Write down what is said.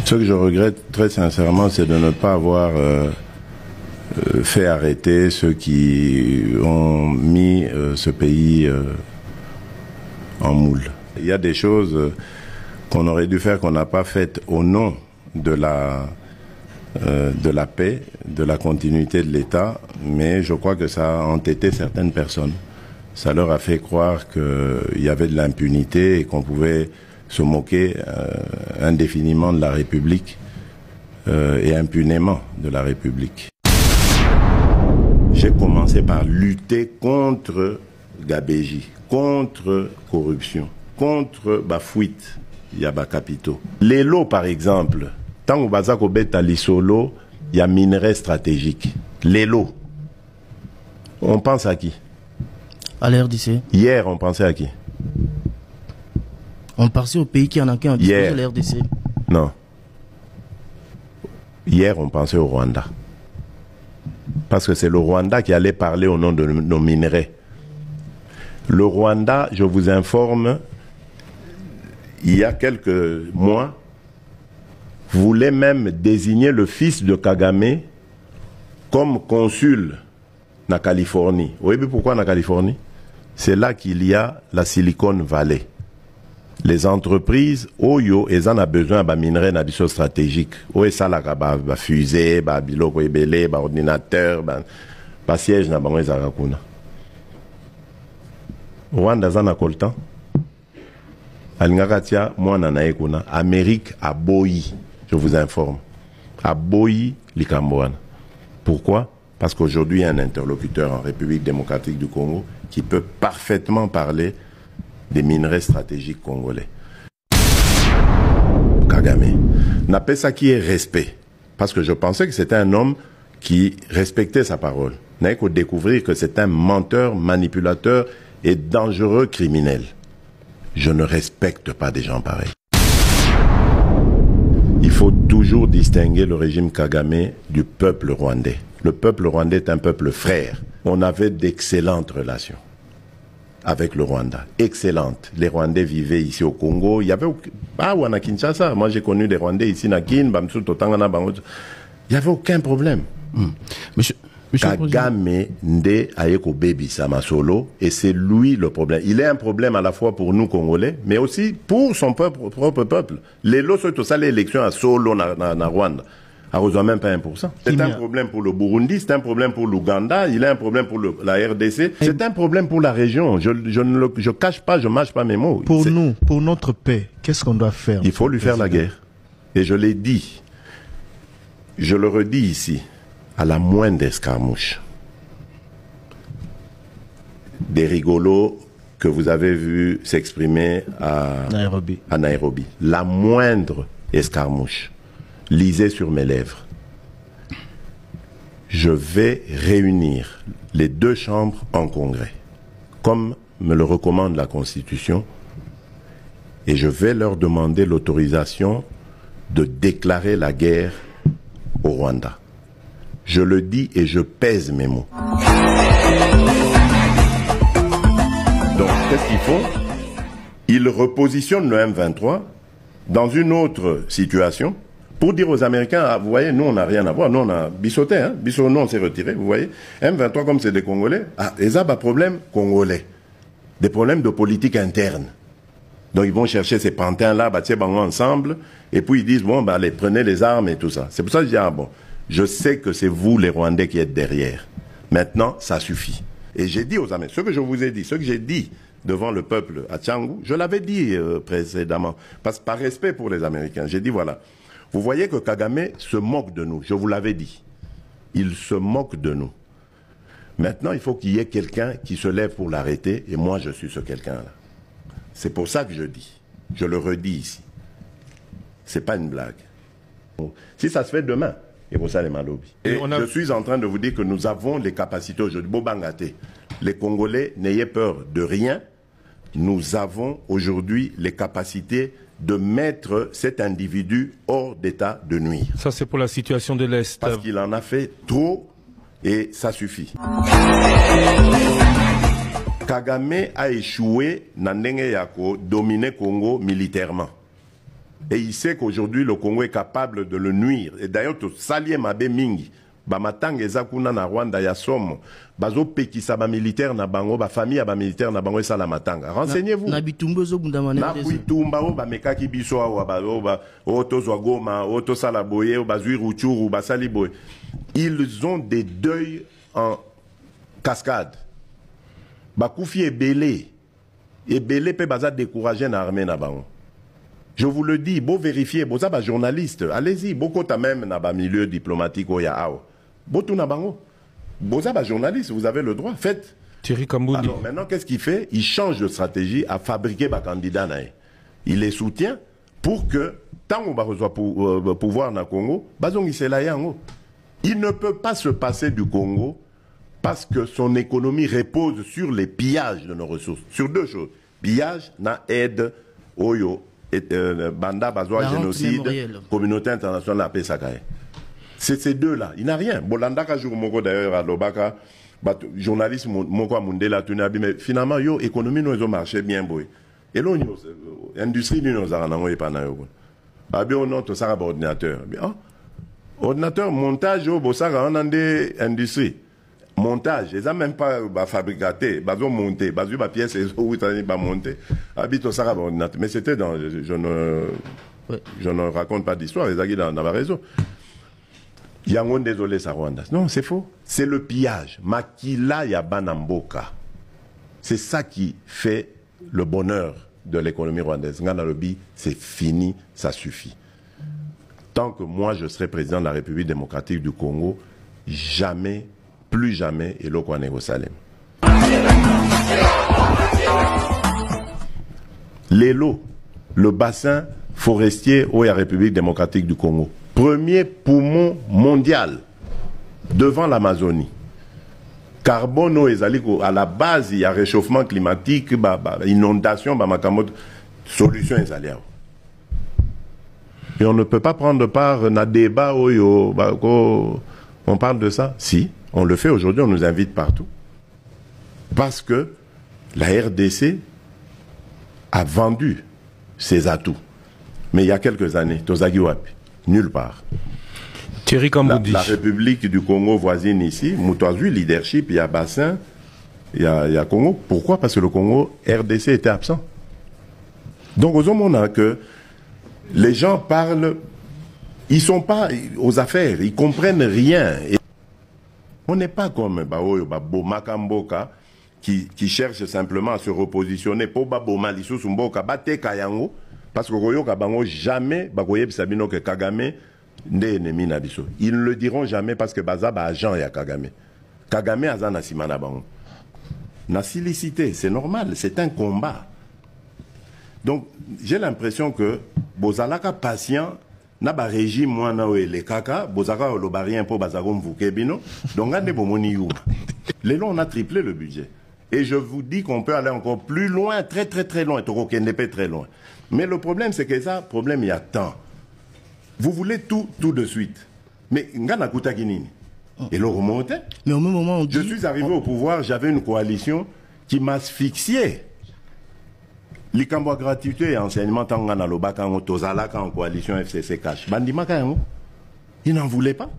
Ce que je regrette très sincèrement, c'est de ne pas avoir fait arrêter ceux qui ont mis ce pays en moule. Il y a des choses qu'on aurait dû faire, qu'on n'a pas faites au nom de la paix, de la continuité de l'État, mais je crois que ça a entêté certaines personnes. Ça leur a fait croire qu'il y avait de l'impunité et qu'on pouvait se moquer indéfiniment de la République et impunément de la République. J'ai commencé par lutter contre Gabéji, contre corruption, contre fuite, il y a capitaux. Les lots par exemple, tant que Bazak Obet Alisolo, il y a minerais stratégiques. Les lots, on pense à qui? À la RDC. Hier, on pensait à qui? On pensait au pays qui en a qu'un disposé de la RDC. Non. Hier, on pensait au Rwanda. Parce que c'est le Rwanda qui allait parler au nom de nos minerais. Le Rwanda, je vous informe, il y a quelques mois, voulait même désigner le fils de Kagame comme consul en Californie. Vous voyez pourquoi en Californie? C'est là qu'il y a la Silicon Valley. Les entreprises, Oyo, elles en ont besoin de minerais stratégiques. Oyo, ça la fusée, biloko ebele, ordinateur, siège na bango ezakuna. Rwanda zana koltan. Alingakatia mwana na ekuna. Amérique a boyi, je vous informe. A boyi likamboana. Pourquoi? Parce qu'aujourd'hui, il y a un interlocuteur en République démocratique du Congo qui peut parfaitement parler des minerais stratégiques congolais. Kagame n'a pas ça qui est respect. Parce que je pensais que c'était un homme qui respectait sa parole. N'a qu'à découvrir que c'est un menteur, manipulateur et dangereux criminel. Je ne respecte pas des gens pareils. Il faut toujours distinguer le régime Kagame du peuple rwandais. Le peuple rwandais est un peuple frère. On avait d'excellentes relations avec le Rwanda. Excellentes. Les Rwandais vivaient ici au Congo. Il y avait... Ah, ou à Kinshasa. Moi, j'ai connu des Rwandais ici, à Kin, Bamsou, Totangana, Bangoto. Il n'y avait aucun problème. Monsieur Kagame nde ayeko baby sama solo, et c'est lui le problème. Il est un problème à la fois pour nous Congolais, mais aussi pour son propre peuple. Les lots sont tous les élections à solo na Rwanda. A reçoit même pas 1%. C'est un problème pour le Burundi, c'est un problème pour l'Ouganda, il est un problème pour la RDC, c'est un problème pour la région. Je cache pas, je mâche pas mes mots. Pour nous, pour notre paix, qu'est-ce qu'on doit faire? Il faut lui faire la guerre. Et je l'ai dit, je le redis ici, à la moindre escarmouche, des rigolos que vous avez vus s'exprimer à Nairobi, la moindre escarmouche, lisez sur mes lèvres. Je vais réunir les deux chambres en congrès, comme me le recommande la Constitution, et je vais leur demander l'autorisation de déclarer la guerre au Rwanda. Je le dis et je pèse mes mots. Donc, qu'est-ce qu'ils font? Ils repositionnent le M23 dans une autre situation pour dire aux Américains, ah, vous voyez, nous, on n'a rien à voir. Nous, on a bissoté, hein. Bissot, nous, on s'est retiré, vous voyez. M23, comme c'est des Congolais, ah, ils ont des problèmes congolais. Des problèmes de politique interne. Donc, ils vont chercher ces pantins-là, ensemble, et puis ils disent, bon, bah, allez, prenez les armes et tout ça. C'est pour ça que je dis, ah bon, je sais que c'est vous, les Rwandais, qui êtes derrière. Maintenant, ça suffit. Et j'ai dit aux Américains, ce que je vous ai dit, ce que j'ai dit devant le peuple à Tchangou, je l'avais dit précédemment, parce que par respect pour les Américains, j'ai dit, voilà, vous voyez que Kagame se moque de nous, je vous l'avais dit. Il se moque de nous. Maintenant, il faut qu'il y ait quelqu'un qui se lève pour l'arrêter, et moi, je suis ce quelqu'un-là. C'est pour ça que je dis, je le redis ici. C'est pas une blague. Si ça se fait demain, et pour ça les malobis. Et je suis en train de vous dire que nous avons les capacités aujourd'hui. Bobangate, les Congolais, n'ayez peur de rien. Nous avons aujourd'hui les capacités de mettre cet individu hors d'état de nuire. Ça, c'est pour la situation de l'Est. Parce qu'il en a fait trop et ça suffit. Kagame a échoué dans dominer Congo militairement. Et il sait qu'aujourd'hui, le Congo est capable de le nuire. Et d'ailleurs, tout salier mabe mingi. Bamatang ezakuna na Rwanda ya somo. Bazo pekisa ba militaire na bango, ba famille ba militaire na bango esa la matanga. Renseignez-vous. Na bitumba zo bundamane. Na bitumba o ba mekaki biso wa ba o to zwa Goma, o to sala boye, o ba zui Ruchuru, ba sali boye. Ils ont des deuils en cascade. Ba koufi ebele. Ebele pe baza décourager na armée na bango. Je vous le dis, beau vérifier, beau ça ba journaliste, allez-y, beaucoup ta même na ba milieu diplomatique o ya ao. Botou na bango. Boza ba journaliste, vous avez le droit, faites. Thierry Kamboudi. Alors maintenant, qu'est-ce qu'il fait? Il change de stratégie à fabriquer ba candidat nae. Il les soutient pour que, tant on va reçoit pouvoir na Congo, bazong isela yango. Il ne peut pas se passer du Congo parce que son économie repose sur les pillages de nos ressources. Sur deux choses. Pillage na aide oyo, banda bazoa génocide, communauté internationale la paix sakaye. C'est ces deux-là. Il n'a rien. Bolanda Kajour Moko d'ailleurs à Lobaka, journaliste Moko Mundela Tunabi, mais finalement, yo, économie nous a marché bien, boy. Et là, l'industrie nous a rendu pas na yo. Abi on note ça ordinateur. Ordinateur montage au Bossara on a des industries. Montage, ils n'ont même pas fabriqué, ils ont monté, ils ont pièce, ils ont monté. Abi to ça ordinateur. Mais c'était dans, je ne raconte pas d'histoire, les aguilles dans la raison. Yangon désolé ça Rwanda. Non, c'est faux. C'est le pillage. Makila Yabanamboka. C'est ça qui fait le bonheur de l'économie rwandaise. Ngana-Lobi, c'est fini, ça suffit. Tant que moi je serai président de la République démocratique du Congo, jamais, plus jamais, et l'Okwa Salem. L'élo, le bassin forestier de la République démocratique du Congo. Premier poumon mondial devant l'Amazonie. Carbone à la base, il y a réchauffement climatique, inondation, solution est. Et on ne peut pas prendre part à un débat où on parle de ça. Si, on le fait aujourd'hui, on nous invite partout. Parce que la RDC a vendu ses atouts. Mais il y a quelques années, Tozagi Wapi. Nulle part. Thierry Kamboudi. La République du Congo voisine ici, Moutouazui, leadership, il y a bassin, il y a Congo. Pourquoi? Parce que le Congo, RDC était absent. Donc, aux hommes, on a que les gens parlent, ils ne sont pas aux affaires, ils ne comprennent rien. Et on n'est pas comme Makamboka qui cherche simplement à se repositionner pour Baboma Lissous Mboka, Bate Kayango. Parce que Royo Kabango jamais bagoye bisabino que Kagame n'est ennemi na biso. Ils ne le diront jamais parce que baza ba agent ya Kagame. Kagame azana simana bango. Na silicité, c'est normal, c'est un combat. Donc j'ai l'impression que bozalaka patient na ba régime moi na les kaka bozaka lo barien pour bazago mvuke bino. Donc ande bomoni yu. Les lois on a triplé le budget. Et je vous dis qu'on peut aller encore plus loin, très très très loin, très loin. Mais le problème, c'est que ça, problème, il y a tant. Vous voulez tout de suite. Mais ngana kutakinini. Et le remonte. Mais au même moment, on dit, je suis arrivé au pouvoir, j'avais une coalition qui m'asphyxiait. Likambo gratuité et enseignement tangana lobaka tozalaka en coalition FCC cash. Bandimaka yango. Ils n'en voulaient pas.